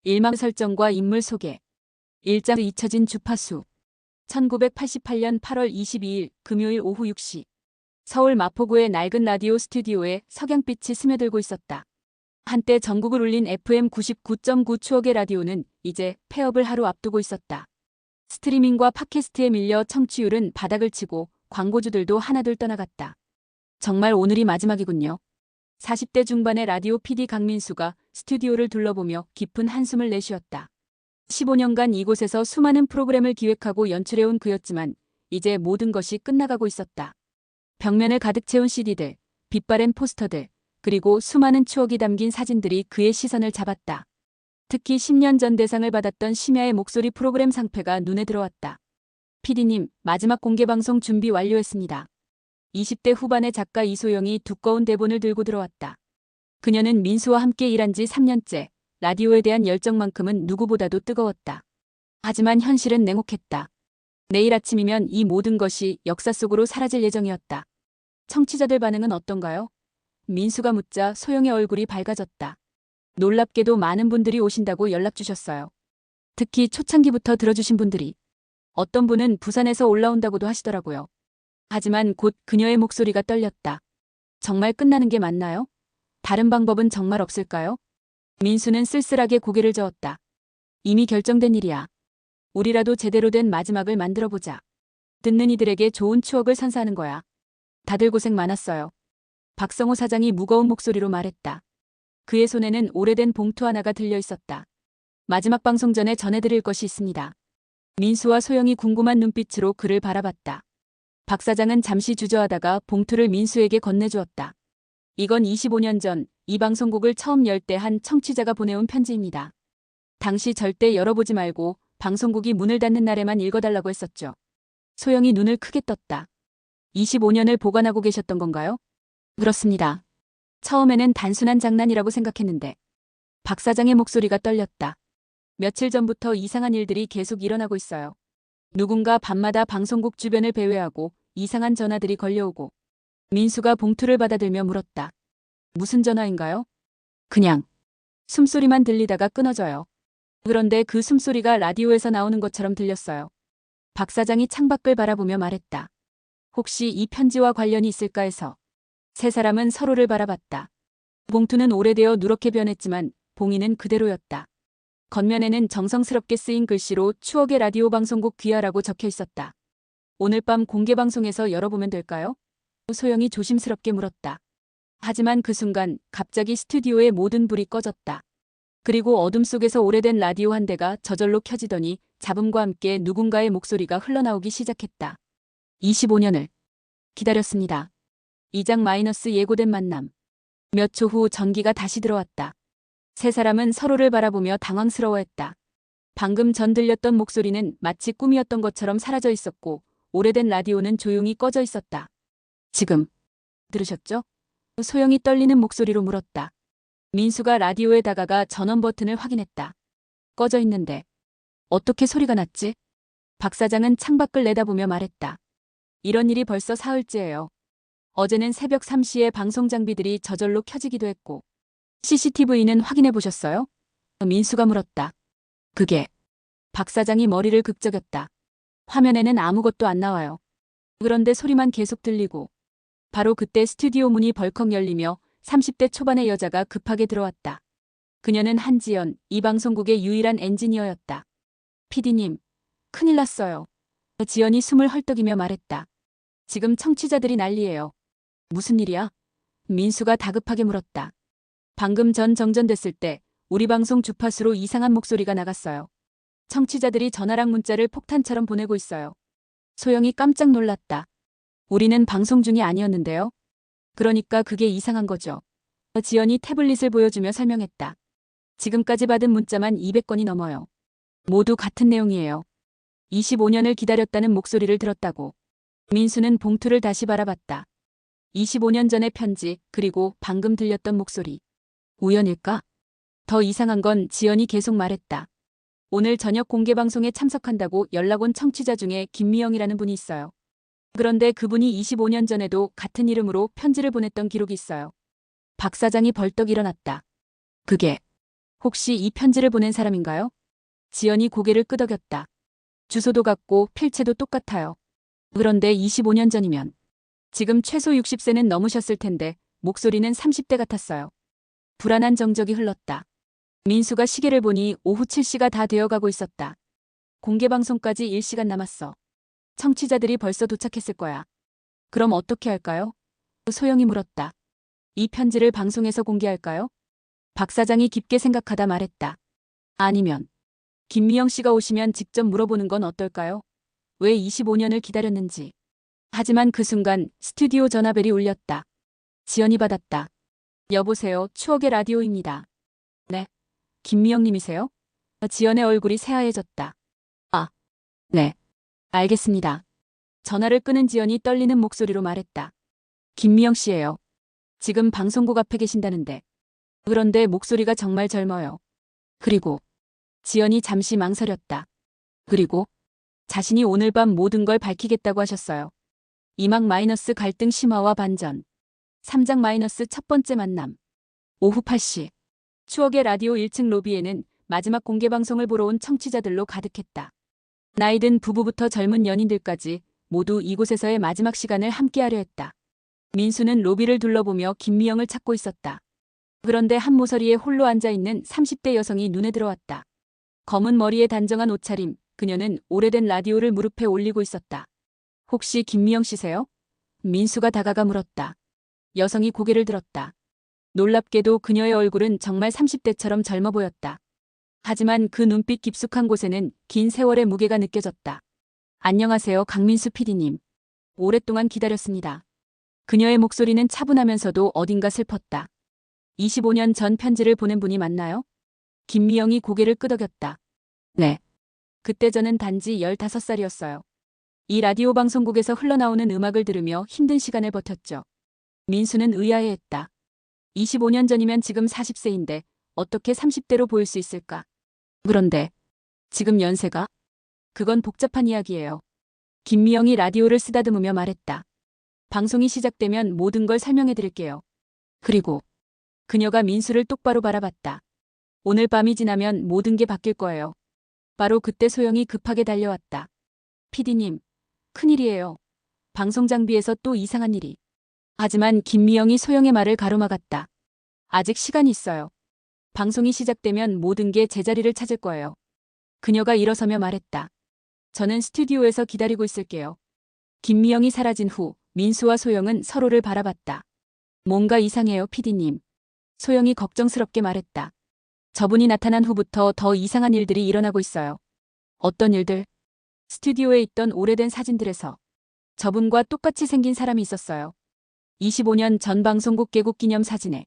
일망 설정과 인물 소개. 1장 잊혀진 주파수. 1988년 8월 22일 금요일 오후 6시. 서울 마포구의 낡은 라디오 스튜디오에 석양빛이 스며들고 있었다. 한때 전국을 울린 FM 99.9 추억의 라디오는 이제 폐업을 하루 앞두고 있었다. 스트리밍과 팟캐스트에 밀려 청취율은 바닥을 치고 광고주들도 하나둘 떠나갔다. 정말 오늘이 마지막이군요. 40대 중반의 라디오 PD 강민수가 스튜디오를 둘러보며 깊은 한숨을 내쉬었다. 15년간 이곳에서 수많은 프로그램을 기획하고 연출해온 그였지만 이제 모든 것이 끝나가고 있었다. 벽면을 가득 채운 CD들, 빛바랜 포스터들, 그리고 수많은 추억이 담긴 사진들이 그의 시선을 잡았다. 특히 10년 전 대상을 받았던 심야의 목소리 프로그램 상패가 눈에 들어왔다. PD님, 마지막 공개방송 준비 완료했습니다. 20대 후반의 작가 이소영이 두꺼운 대본을 들고 들어왔다. 그녀는 민수와 함께 일한 지 3년째, 라디오에 대한 열정만큼은 누구보다도 뜨거웠다. 하지만 현실은 냉혹했다. 내일 아침이면 이 모든 것이 역사 속으로 사라질 예정이었다. 청취자들 반응은 어떤가요? 민수가 묻자 소영의 얼굴이 밝아졌다. 놀랍게도 많은 분들이 오신다고 연락 주셨어요. 특히 초창기부터 들어주신 분들이. 어떤 분은 부산에서 올라온다고도 하시더라고요. 하지만 곧 그녀의 목소리가 떨렸다. 정말 끝나는 게 맞나요? 다른 방법은 정말 없을까요? 민수는 쓸쓸하게 고개를 저었다. 이미 결정된 일이야. 우리라도 제대로 된 마지막을 만들어보자. 듣는 이들에게 좋은 추억을 선사하는 거야. 다들 고생 많았어요. 박성호 사장이 무거운 목소리로 말했다. 그의 손에는 오래된 봉투 하나가 들려 있었다. 마지막 방송 전에 전해드릴 것이 있습니다. 민수와 소영이 궁금한 눈빛으로 그를 바라봤다. 박 사장은 잠시 주저하다가 봉투를 민수에게 건네주었다. 이건 25년 전 이 방송국을 처음 열 때 한 청취자가 보내온 편지입니다. 당시 절대 열어보지 말고 방송국이 문을 닫는 날에만 읽어달라고 했었죠. 소영이 눈을 크게 떴다. 25년을 보관하고 계셨던 건가요? 그렇습니다. 처음에는 단순한 장난이라고 생각했는데. 박 사장의 목소리가 떨렸다. 며칠 전부터 이상한 일들이 계속 일어나고 있어요. 누군가 밤마다 방송국 주변을 배회하고 이상한 전화들이 걸려오고. 민수가 봉투를 받아들며 물었다. 무슨 전화인가요? 그냥. 숨소리만 들리다가 끊어져요. 그런데 그 숨소리가 라디오에서 나오는 것처럼 들렸어요. 박 사장이 창밖을 바라보며 말했다. 혹시 이 편지와 관련이 있을까 해서. 세 사람은 서로를 바라봤다. 봉투는 오래되어 누렇게 변했지만 봉인은 그대로였다. 겉면에는 정성스럽게 쓰인 글씨로 추억의 라디오 방송국 귀하라고 적혀 있었다. 오늘 밤 공개방송에서 열어보면 될까요? 소영이 조심스럽게 물었다. 하지만 그 순간 갑자기 스튜디오의 모든 불이 꺼졌다. 그리고 어둠 속에서 오래된 라디오 한 대가 저절로 켜지더니 잡음과 함께 누군가의 목소리가 흘러나오기 시작했다. 25년을 기다렸습니다. 2장 마이너스 예고된 만남. 몇 초 후 전기가 다시 들어왔다. 세 사람은 서로를 바라보며 당황스러워했다. 방금 전 들렸던 목소리는 마치 꿈이었던 것처럼 사라져 있었고 오래된 라디오는 조용히 꺼져 있었다. 지금 들으셨죠? 소영이 떨리는 목소리로 물었다. 민수가 라디오에 다가가 전원 버튼을 확인했다. 꺼져 있는데 어떻게 소리가 났지? 박 사장은 창밖을 내다보며 말했다. 이런 일이 벌써 사흘째예요. 어제는 새벽 3시에 방송 장비들이 저절로 켜지기도 했고. CCTV는 확인해 보셨어요? 민수가 물었다. 그게. 박 사장이 머리를 극적였다. 화면에는 아무것도 안 나와요. 그런데 소리만 계속 들리고. 바로 그때 스튜디오 문이 벌컥 열리며 30대 초반의 여자가 급하게 들어왔다. 그녀는 한지연, 이 방송국의 유일한 엔지니어였다. PD님, 큰일 났어요. 지연이 숨을 헐떡이며 말했다. 지금 청취자들이 난리예요. 무슨 일이야? 민수가 다급하게 물었다. 방금 전 정전됐을 때 우리 방송 주파수로 이상한 목소리가 나갔어요. 청취자들이 전화랑 문자를 폭탄처럼 보내고 있어요. 소영이 깜짝 놀랐다. 우리는 방송 중이 아니었는데요. 그러니까 그게 이상한 거죠. 지연이 태블릿을 보여주며 설명했다. 지금까지 받은 문자만 200건이 넘어요. 모두 같은 내용이에요. 25년을 기다렸다는 목소리를 들었다고. 민수는 봉투를 다시 바라봤다. 25년 전의 편지, 그리고 방금 들렸던 목소리. 우연일까? 더 이상한 건 지연이 계속 말했다. 오늘 저녁 공개방송에 참석한다고 연락 온 청취자 중에 김미영이라는 분이 있어요. 그런데 그분이 25년 전에도 같은 이름으로 편지를 보냈던 기록이 있어요. 박 사장이 벌떡 일어났다. 그게 혹시 이 편지를 보낸 사람인가요? 지연이 고개를 끄덕였다. 주소도 같고 필체도 똑같아요. 그런데 25년 전이면 지금 최소 60세는 넘으셨을 텐데 목소리는 30대 같았어요. 불안한 정적이 흘렀다. 민수가 시계를 보니 오후 7시가 다 되어가고 있었다. 공개방송까지 1시간 남았어. 청취자들이 벌써 도착했을 거야. 그럼 어떻게 할까요? 소영이 물었다. 이 편지를 방송에서 공개할까요? 박 사장이 깊게 생각하다 말했다. 아니면 김미영 씨가 오시면 직접 물어보는 건 어떨까요? 왜 25년을 기다렸는지. 하지만 그 순간 스튜디오 전화벨이 울렸다. 지연이 받았다. 여보세요, 추억의 라디오입니다. 네. 김미영 님이세요? 지연의 얼굴이 새하얘졌다. 아, 네. 알겠습니다. 전화를 끄는 지연이 떨리는 목소리로 말했다. 김미영 씨예요. 지금 방송국 앞에 계신다는데. 그런데 목소리가 정말 젊어요. 그리고 지연이 잠시 망설였다. 그리고 자신이 오늘 밤 모든 걸 밝히겠다고 하셨어요. 2막 마이너스 갈등 심화와 반전. 3장 마이너스 첫 번째 만남. 오후 8시. 추억의 라디오 1층 로비에는 마지막 공개 방송을 보러 온 청취자들로 가득했다. 나이든 부부부터 젊은 연인들까지 모두 이곳에서의 마지막 시간을 함께하려 했다. 민수는 로비를 둘러보며 김미영을 찾고 있었다. 그런데 한 모서리에 홀로 앉아있는 30대 여성이 눈에 들어왔다. 검은 머리에 단정한 옷차림, 그녀는 오래된 라디오를 무릎에 올리고 있었다. 혹시 김미영 씨세요? 민수가 다가가 물었다. 여성이 고개를 들었다. 놀랍게도 그녀의 얼굴은 정말 30대처럼 젊어 보였다. 하지만 그 눈빛 깊숙한 곳에는 긴 세월의 무게가 느껴졌다. 안녕하세요, 강민수 PD님. 오랫동안 기다렸습니다. 그녀의 목소리는 차분하면서도 어딘가 슬펐다. 25년 전 편지를 보낸 분이 맞나요? 김미영이 고개를 끄덕였다. 네. 그때 저는 단지 15살이었어요. 이 라디오 방송국에서 흘러나오는 음악을 들으며 힘든 시간을 버텼죠. 민수는 의아해했다. 25년 전이면 지금 40세인데 어떻게 30대로 보일 수 있을까? 그런데 지금 연세가? 그건 복잡한 이야기예요. 김미영이 라디오를 쓰다듬으며 말했다. 방송이 시작되면 모든 걸 설명해 드릴게요. 그리고 그녀가 민수를 똑바로 바라봤다. 오늘 밤이 지나면 모든 게 바뀔 거예요. 바로 그때 소영이 급하게 달려왔다. PD님, 큰일이에요. 방송 장비에서 또 이상한 일이. 하지만 김미영이 소영의 말을 가로막았다. 아직 시간이 있어요. 방송이 시작되면 모든 게 제자리를 찾을 거예요. 그녀가 일어서며 말했다. 저는 스튜디오에서 기다리고 있을게요. 김미영이 사라진 후 민수와 소영은 서로를 바라봤다. 뭔가 이상해요, PD님. 소영이 걱정스럽게 말했다. 저분이 나타난 후부터 더 이상한 일들이 일어나고 있어요. 어떤 일들? 스튜디오에 있던 오래된 사진들에서 저분과 똑같이 생긴 사람이 있었어요. 25년 전 방송국 개국 기념 사진에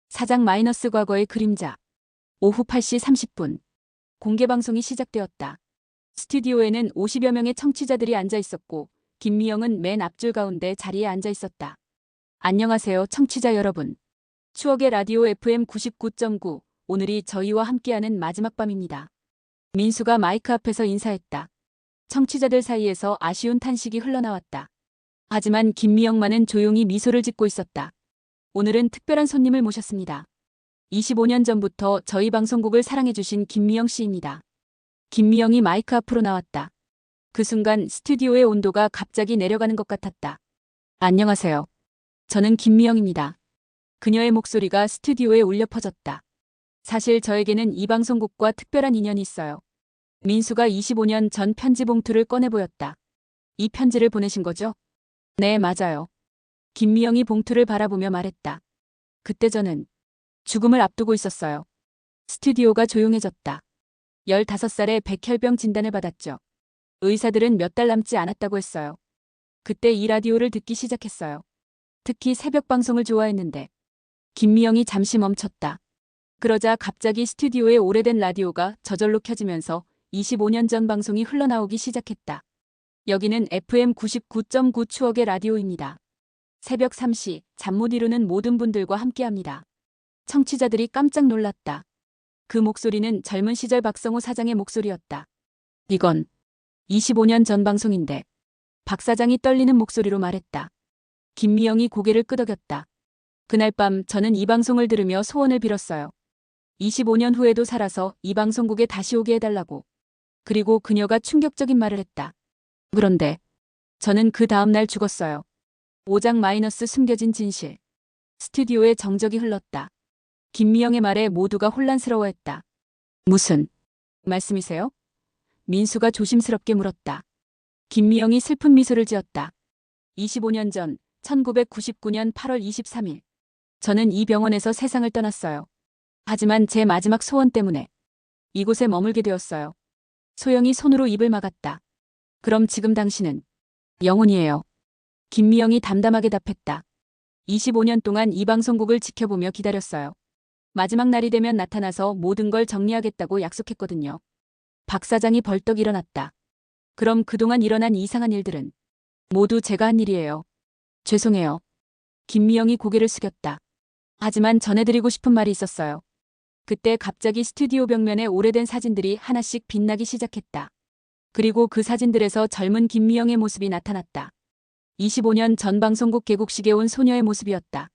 사장 마이너스 과거의 그림자. 오후 8시 30분. 공개 방송이 시작되었다. 스튜디오에는 50여 명의 청취자들이 앉아 있었고 김미영은 맨 앞줄 가운데 자리에 앉아 있었다. 안녕하세요, 청취자 여러분. 추억의 라디오 FM 99.9. 오늘이 저희와 함께하는 마지막 밤입니다. 민수가 마이크 앞에서 인사했다. 청취자들 사이에서 아쉬운 탄식이 흘러나왔다. 하지만 김미영만은 조용히 미소를 짓고 있었다. 오늘은 특별한 손님을 모셨습니다. 25년 전부터 저희 방송국을 사랑해주신 김미영 씨입니다. 김미영이 마이크 앞으로 나왔다. 그 순간 스튜디오의 온도가 갑자기 내려가는 것 같았다. 안녕하세요. 저는 김미영입니다. 그녀의 목소리가 스튜디오에 울려 퍼졌다. 사실 저에게는 이 방송국과 특별한 인연이 있어요. 민수가 25년 전 편지 봉투를 꺼내 보였다. 이 편지를 보내신 거죠? 네, 맞아요. 김미영이 봉투를 바라보며 말했다. 그때 저는 죽음을 앞두고 있었어요. 스튜디오가 조용해졌다. 15살에 백혈병 진단을 받았죠. 의사들은 몇 달 남지 않았다고 했어요. 그때 이 라디오를 듣기 시작했어요. 특히 새벽 방송을 좋아했는데. 김미영이 잠시 멈췄다. 그러자 갑자기 스튜디오의 오래된 라디오가 저절로 켜지면서 25년 전 방송이 흘러나오기 시작했다. 여기는 FM 99.9 추억의 라디오입니다. 새벽 3시 잠 못 이루는 모든 분들과 함께합니다. 청취자들이 깜짝 놀랐다. 그 목소리는 젊은 시절 박성호 사장의 목소리였다. 이건 25년 전 방송인데. 박 사장이 떨리는 목소리로 말했다. 김미영이 고개를 끄덕였다. 그날 밤 저는 이 방송을 들으며 소원을 빌었어요. 25년 후에도 살아서 이 방송국에 다시 오게 해달라고. 그리고 그녀가 충격적인 말을 했다. 그런데 저는 그 다음날 죽었어요. 5장 마이너스 숨겨진 진실. 스튜디오에 정적이 흘렀다. 김미영의 말에 모두가 혼란스러워했다. 무슨 말씀이세요? 민수가 조심스럽게 물었다. 김미영이 슬픈 미소를 지었다. 25년 전 1999년 8월 23일. 저는 이 병원에서 세상을 떠났어요. 하지만 제 마지막 소원 때문에 이곳에 머물게 되었어요. 소영이 손으로 입을 막았다. 그럼 지금 당신은 영혼이에요. 김미영이 담담하게 답했다. 25년 동안 이 방송국을 지켜보며 기다렸어요. 마지막 날이 되면 나타나서 모든 걸 정리하겠다고 약속했거든요. 박 사장이 벌떡 일어났다. 그럼 그동안 일어난 이상한 일들은 모두 제가 한 일이에요. 죄송해요. 김미영이 고개를 숙였다. 하지만 전해드리고 싶은 말이 있었어요. 그때 갑자기 스튜디오 벽면에 오래된 사진들이 하나씩 빛나기 시작했다. 그리고 그 사진들에서 젊은 김미영의 모습이 나타났다. 25년 전 방송국 개국식에 온 소녀의 모습이었다.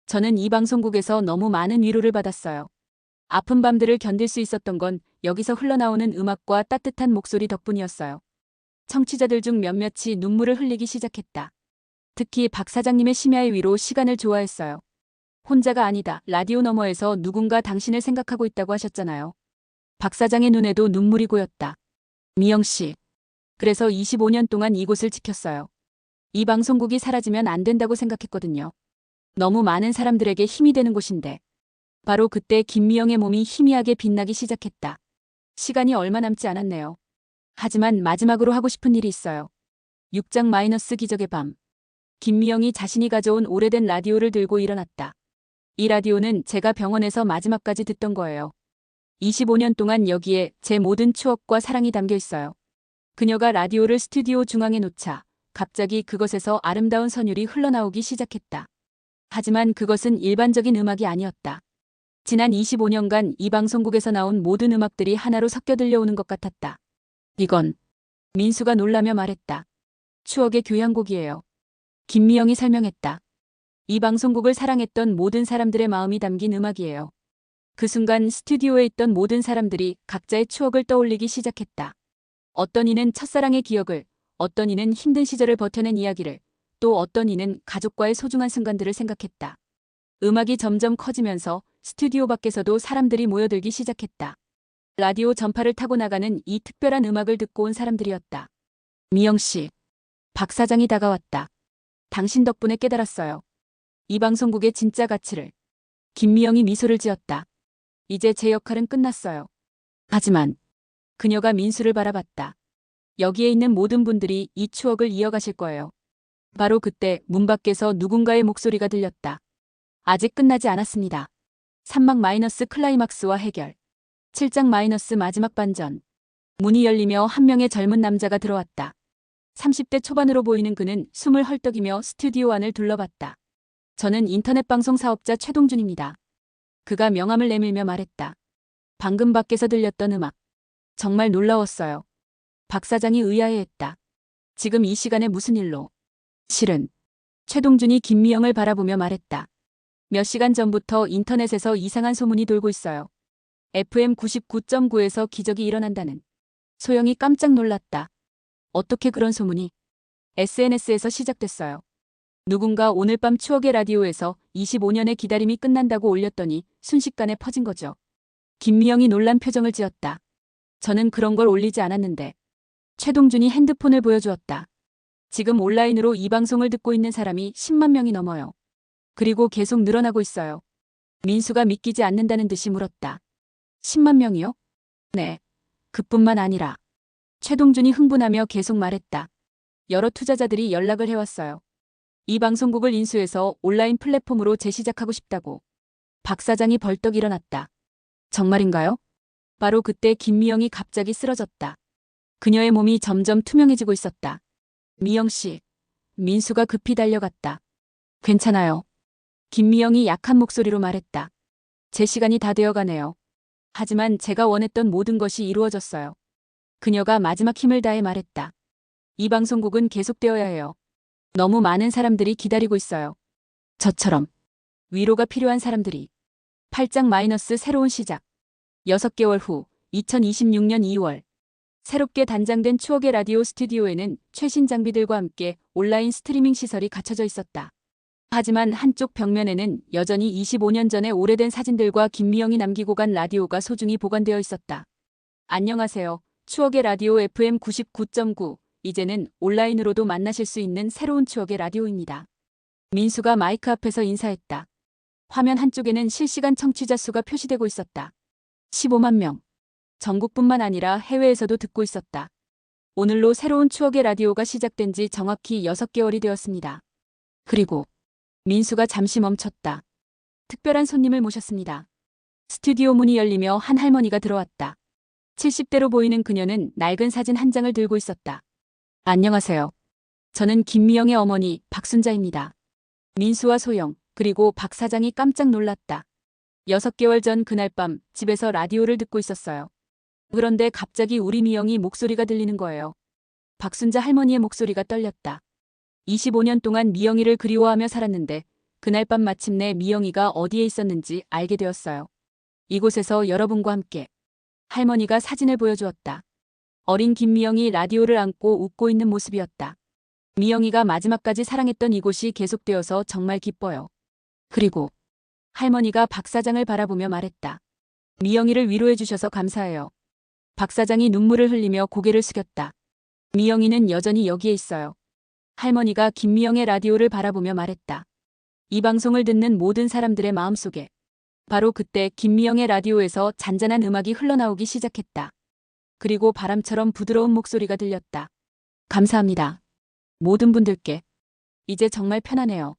저는 이 방송국에서 너무 많은 위로를 받았어요. 아픈 밤들을 견딜 수 있었던 건 여기서 흘러나오는 음악과 따뜻한 목소리 덕분이었어요. 청취자들 중 몇몇이 눈물을 흘리기 시작했다. 특히 박 사장님의 심야의 위로 시간을 좋아했어요. 혼자가 아니다. 라디오 너머에서 누군가 당신을 생각하고 있다고 하셨잖아요. 박 사장의 눈에도 눈물이 고였다. 미영 씨. 그래서 25년 동안 이곳을 지켰어요. 이 방송국이 사라지면 안 된다고 생각했거든요. 너무 많은 사람들에게 힘이 되는 곳인데. 바로 그때 김미영의 몸이 희미하게 빛나기 시작했다. 시간이 얼마 남지 않았네요. 하지만 마지막으로 하고 싶은 일이 있어요. 6장 마이너스 기적의 밤. 김미영이 자신이 가져온 오래된 라디오를 들고 일어났다. 이 라디오는 제가 병원에서 마지막까지 듣던 거예요. 25년 동안 여기에 제 모든 추억과 사랑이 담겨 있어요. 그녀가 라디오를 스튜디오 중앙에 놓자 갑자기 그것에서 아름다운 선율이 흘러나오기 시작했다. 하지만 그것은 일반적인 음악이 아니었다. 지난 25년간 이 방송국에서 나온 모든 음악들이 하나로 섞여 들려오는 것 같았다. 이건 민수가 놀라며 말했다. 추억의 교향곡이에요. 김미영이 설명했다. 이 방송국을 사랑했던 모든 사람들의 마음이 담긴 음악이에요. 그 순간 스튜디오에 있던 모든 사람들이 각자의 추억을 떠올리기 시작했다. 어떤 이는 첫사랑의 기억을, 어떤 이는 힘든 시절을 버텨낸 이야기를, 또 어떤 이는 가족과의 소중한 순간들을 생각했다. 음악이 점점 커지면서 스튜디오 밖에서도 사람들이 모여들기 시작했다. 라디오 전파를 타고 나가는 이 특별한 음악을 듣고 온 사람들이었다. 미영 씨. 박 사장이 다가왔다. 당신 덕분에 깨달았어요. 이 방송국의 진짜 가치를. 김미영이 미소를 지었다. 이제 제 역할은 끝났어요. 하지만 그녀가 민수를 바라봤다. 여기에 있는 모든 분들이 이 추억을 이어가실 거예요. 바로 그때 문 밖에서 누군가의 목소리가 들렸다. 아직 끝나지 않았습니다. 3막 마이너스 클라이막스와 해결. 7장 마이너스 마지막 반전. 문이 열리며 한 명의 젊은 남자가 들어왔다. 30대 초반으로 보이는 그는 숨을 헐떡이며 스튜디오 안을 둘러봤다. 저는 인터넷 방송 사업자 최동준입니다. 그가 명함을 내밀며 말했다. 방금 밖에서 들렸던 음악. 정말 놀라웠어요. 박 사장이 의아해했다. 지금 이 시간에 무슨 일로? 실은 최동준이 김미영을 바라보며 말했다. 몇 시간 전부터 인터넷에서 이상한 소문이 돌고 있어요. FM 99.9에서 기적이 일어난다는. 소영이 깜짝 놀랐다. 어떻게 그런 소문이? SNS에서 시작됐어요. 누군가 오늘 밤 추억의 라디오에서 25년의 기다림이 끝난다고 올렸더니 순식간에 퍼진 거죠. 김미영이 놀란 표정을 지었다. 저는 그런 걸 올리지 않았는데. 최동준이 핸드폰을 보여주었다. 지금 온라인으로 이 방송을 듣고 있는 사람이 10만 명이 넘어요. 그리고 계속 늘어나고 있어요. 민수가 믿기지 않는다는 듯이 물었다. 10만 명이요? 네. 그뿐만 아니라. 최동준이 흥분하며 계속 말했다. 여러 투자자들이 연락을 해왔어요. 이 방송국을 인수해서 온라인 플랫폼으로 재시작하고 싶다고. 박 사장이 벌떡 일어났다. 정말인가요? 바로 그때 김미영이 갑자기 쓰러졌다. 그녀의 몸이 점점 투명해지고 있었다. 미영 씨. 민수가 급히 달려갔다. 괜찮아요. 김미영이 약한 목소리로 말했다. 제 시간이 다 되어가네요. 하지만 제가 원했던 모든 것이 이루어졌어요. 그녀가 마지막 힘을 다해 말했다. 이 방송국은 계속되어야 해요. 너무 많은 사람들이 기다리고 있어요. 저처럼 위로가 필요한 사람들이. 8장 마이너스 새로운 시작. 6개월 후 2026년 2월 새롭게 단장된 추억의 라디오 스튜디오에는 최신 장비들과 함께 온라인 스트리밍 시설이 갖춰져 있었다. 하지만 한쪽 벽면에는 여전히 25년 전의 오래된 사진들과 김미영이 남기고 간 라디오가 소중히 보관되어 있었다. 안녕하세요. 추억의 라디오 FM 99.9. 이제는 온라인으로도 만나실 수 있는 새로운 추억의 라디오입니다. 민수가 마이크 앞에서 인사했다. 화면 한쪽에는 실시간 청취자 수가 표시되고 있었다. 15만 명. 전국뿐만 아니라 해외에서도 듣고 있었다. 오늘로 새로운 추억의 라디오가 시작된 지 정확히 6개월이 되었습니다. 그리고 민수가 잠시 멈췄다. 특별한 손님을 모셨습니다. 스튜디오 문이 열리며 한 할머니가 들어왔다. 70대로 보이는 그녀는 낡은 사진 한 장을 들고 있었다. 안녕하세요. 저는 김미영의 어머니 박순자입니다. 민수와 소영, 그리고 박 사장이 깜짝 놀랐다. 6개월 전 그날 밤 집에서 라디오를 듣고 있었어요. 그런데 갑자기 우리 미영이 목소리가 들리는 거예요. 박순자 할머니의 목소리가 떨렸다. 25년 동안 미영이를 그리워하며 살았는데 그날 밤 마침내 미영이가 어디에 있었는지 알게 되었어요. 이곳에서 여러분과 함께. 할머니가 사진을 보여주었다. 어린 김미영이 라디오를 안고 웃고 있는 모습이었다. 미영이가 마지막까지 사랑했던 이곳이 계속되어서 정말 기뻐요. 그리고 할머니가 박 사장을 바라보며 말했다. 미영이를 위로해 주셔서 감사해요. 박 사장이 눈물을 흘리며 고개를 숙였다. 미영이는 여전히 여기에 있어요. 할머니가 김미영의 라디오를 바라보며 말했다. 이 방송을 듣는 모든 사람들의 마음속에 바로 그때 김미영의 라디오에서 잔잔한 음악이 흘러나오기 시작했다. 그리고 바람처럼 부드러운 목소리가 들렸다. 감사합니다. 모든 분들께. 이제 정말 편하네요.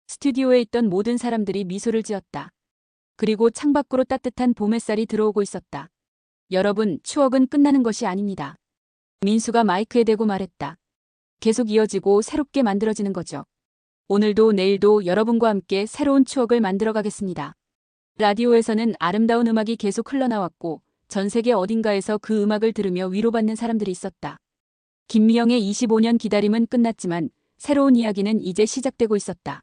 스튜디오에 있던 모든 사람들이 미소를 지었다. 그리고 창밖으로 따뜻한 봄 햇살이 들어오고 있었다. 여러분, 추억은 끝나는 것이 아닙니다. 민수가 마이크에 대고 말했다. 계속 이어지고 새롭게 만들어지는 거죠. 오늘도 내일도 여러분과 함께 새로운 추억을 만들어 가겠습니다. 라디오에서는 아름다운 음악이 계속 흘러나왔고 전 세계 어딘가에서 그 음악을 들으며 위로받는 사람들이 있었다. 김미영의 25년 기다림은 끝났지만 새로운 이야기는 이제 시작되고 있었다.